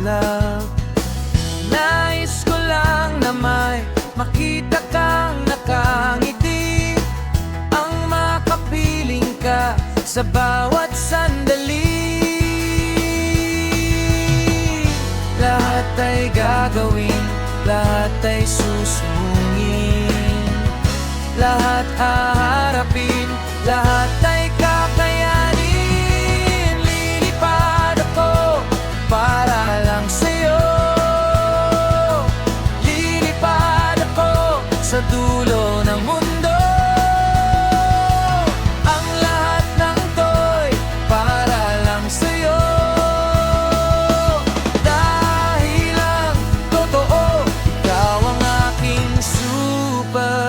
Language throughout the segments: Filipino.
ulap. Nais ko lang na may makita kang nakangiti, ang makapiling ka sa bawat sandali. Lahat ay gagawin, lahat ay susungin, lahat haharapin, lahat ay kakayanin. Lilipad ako para lang sa'yo, lilipad ako sa dulo ng mundo. Ang lahat ng to'y para lang sa'yo, dahil ang totoo, ikaw ang aking superhero.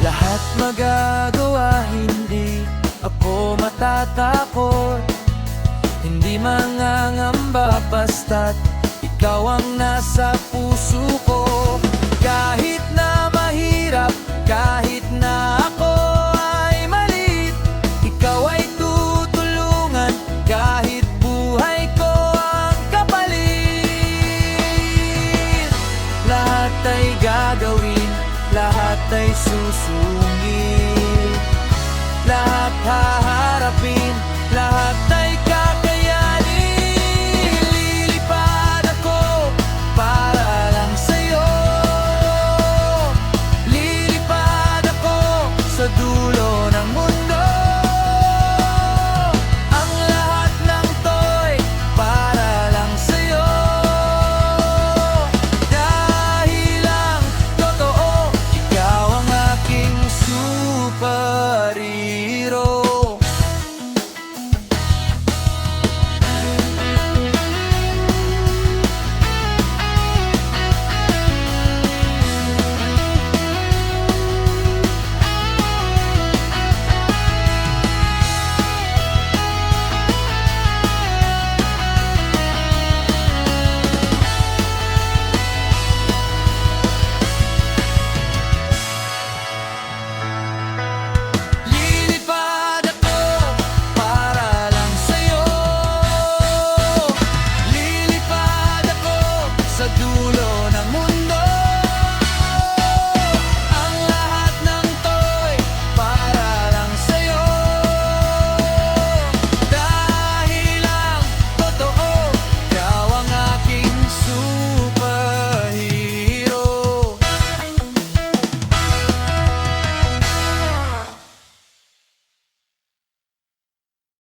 Lahat magagawa, hindi ako matatakot, hindi mangangamba basta't ikaw ang nasa puso ko. Kahit na mahirap, kahit na ako ay maliit, ikaw ay tutulungan, kahit buhay ko ang kapalit. Lahat ay gagawin, lahat ay susungit, lahat